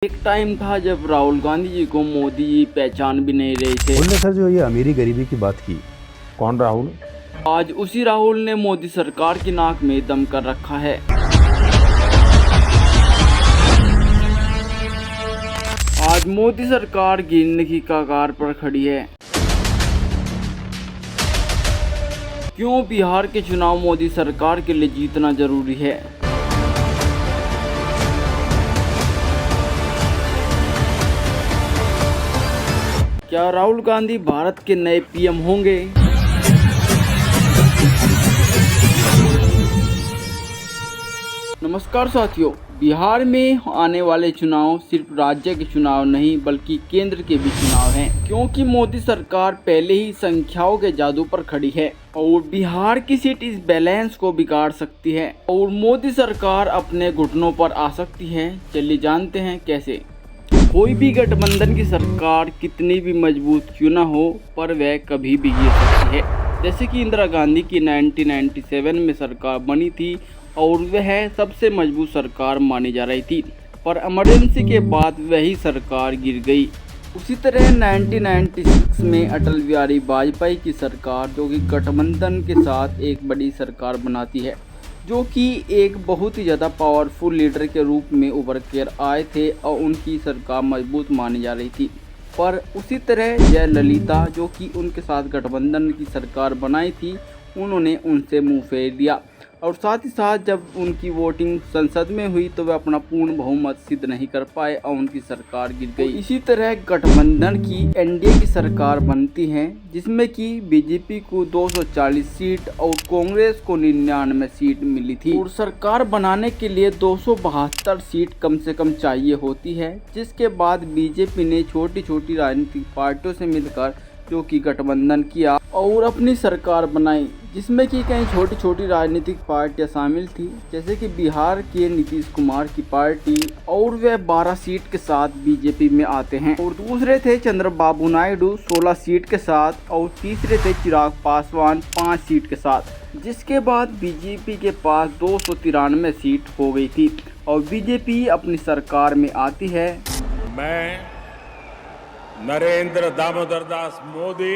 एक टाइम था जब राहुल गांधी जी को मोदी जी पहचान भी नहीं रहे थे। उनने सर जो ये अमीरी गरीबी की बात की। कौन राहुल? आज उसी राहुल ने मोदी सरकार की नाक में दम कर रखा है। आज मोदी सरकार गिरने की कगार पर खड़ी है। क्यों बिहार के चुनाव मोदी सरकार के लिए जीतना जरूरी है? क्या राहुल गांधी भारत के नए पीएम होंगे? नमस्कार साथियों, बिहार में आने वाले चुनाव सिर्फ राज्य के चुनाव नहीं बल्कि केंद्र के भी चुनाव हैं, क्योंकि मोदी सरकार पहले ही संख्याओं के जादू पर खड़ी है और बिहार की सीट इस बैलेंस को बिगाड़ सकती है और मोदी सरकार अपने घुटनों पर आ सकती है। चलिए जानते हैं कैसे। कोई भी गठबंधन की सरकार कितनी भी मजबूत क्यों न हो, पर वह कभी भी गिर सकती है। जैसे कि इंदिरा गांधी की 1997 में सरकार बनी थी और वह सबसे मजबूत सरकार मानी जा रही थी, पर इमरजेंसी के बाद वही सरकार गिर गई। उसी तरह 1996 में अटल बिहारी वाजपेयी की सरकार, जो कि गठबंधन के साथ एक बड़ी सरकार बनाती है, जो कि एक बहुत ही ज़्यादा पावरफुल लीडर के रूप में उभर कर आए थे और उनकी सरकार मजबूत मानी जा रही थी। पर उसी तरह जयललिता, जो कि उनके साथ गठबंधन की सरकार बनाई थी, उन्होंने उनसे मुंह फेर दिया और साथ ही साथ जब उनकी वोटिंग संसद में हुई तो वे अपना पूर्ण बहुमत सिद्ध नहीं कर पाए और उनकी सरकार गिर गई। इसी तरह गठबंधन की एनडीए की सरकार बनती है, जिसमें कि बीजेपी को 240 सीट और कांग्रेस को 99 सीट मिली थी और सरकार बनाने के लिए 272 सीट कम से कम चाहिए होती है। जिसके बाद बीजेपी ने छोटी छोटी राजनीतिक पार्टियों से मिलकर जो कि गठबंधन किया और अपनी सरकार बनाई, जिसमें कि कई छोटी छोटी राजनीतिक पार्टियां शामिल थी, जैसे कि बिहार के नीतीश कुमार की पार्टी, और वह 12 सीट के साथ बीजेपी में आते हैं। और दूसरे थे चंद्रबाबू नायडू 16 सीट के साथ और तीसरे थे चिराग पासवान 5 सीट के साथ। जिसके बाद बीजेपी के पास 293 सीट हो गई थी और बीजेपी अपनी सरकार में आती है। मैं नरेंद्र दामोदर दास मोदी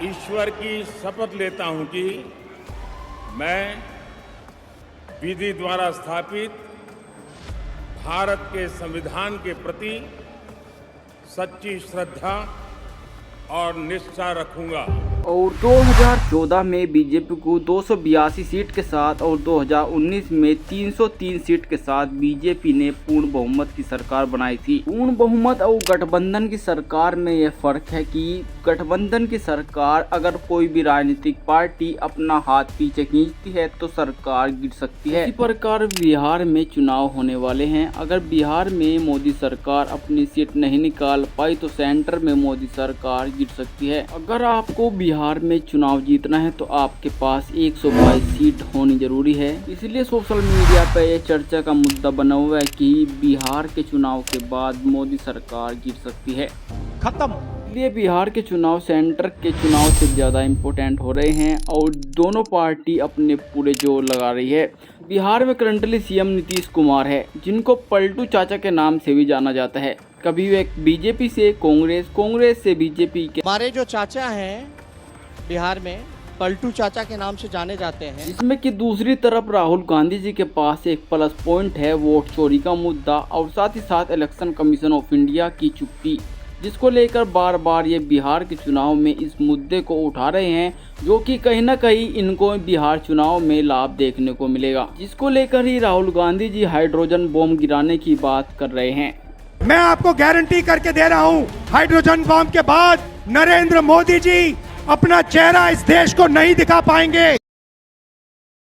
ईश्वर की शपथ लेता हूं कि मैं विधि द्वारा स्थापित भारत के संविधान के प्रति सच्ची श्रद्धा और निष्ठा रखूंगा। और 2014 में बीजेपी को 282 सीट के साथ और 2019 में 303 सीट के साथ बीजेपी ने पूर्ण बहुमत की सरकार बनाई थी। पूर्ण बहुमत और गठबंधन की सरकार में यह फर्क है कि गठबंधन की सरकार अगर कोई भी राजनीतिक पार्टी अपना हाथ पीछे खींचती है तो सरकार गिर सकती है। इसी प्रकार बिहार में चुनाव होने वाले हैं। अगर बिहार में मोदी सरकार अपनी सीट नहीं निकाल पाई तो सेंटर में मोदी सरकार गिर सकती है। अगर आपको बिहार में चुनाव जीतना है तो आपके पास 122 सीट होनी जरूरी है। इसलिए सोशल मीडिया पर यह चर्चा का मुद्दा बना हुआ है कि बिहार के चुनाव के बाद मोदी सरकार गिर सकती है। खत्म। इसलिए बिहार के चुनाव सेंटर के चुनाव से ज़्यादा इम्पोर्टेंट हो रहे हैं और दोनों पार्टी अपने पूरे जोर लगा रही है। बिहार में करंटली सीएम नीतीश कुमार है, जिनको पलटू चाचा के नाम से भी जाना जाता है। कभी वे बीजेपी से कांग्रेस, कांग्रेस से बीजेपी के। हमारे जो चाचा हैं बिहार में पलटू चाचा के नाम से जाने जाते हैं। जिसमें कि दूसरी तरफ राहुल गांधी जी के पास एक प्लस पॉइंट है, वोट चोरी का मुद्दा और साथ ही साथ इलेक्शन कमीशन ऑफ इंडिया की चुप्पी, जिसको लेकर बार बार ये बिहार के चुनाव में इस मुद्दे को उठा रहे हैं, जो कि कहीं ना कहीं इनको बिहार चुनाव में लाभ देखने को मिलेगा, जिसको लेकर ही राहुल गांधी जी हाइड्रोजन बॉम्ब गिराने की बात कर रहे हैं। मैं आपको गारंटी करके दे रहा हूं, हाइड्रोजन बम के बाद नरेंद्र मोदी जी अपना चेहरा इस देश को नहीं दिखा पाएंगे।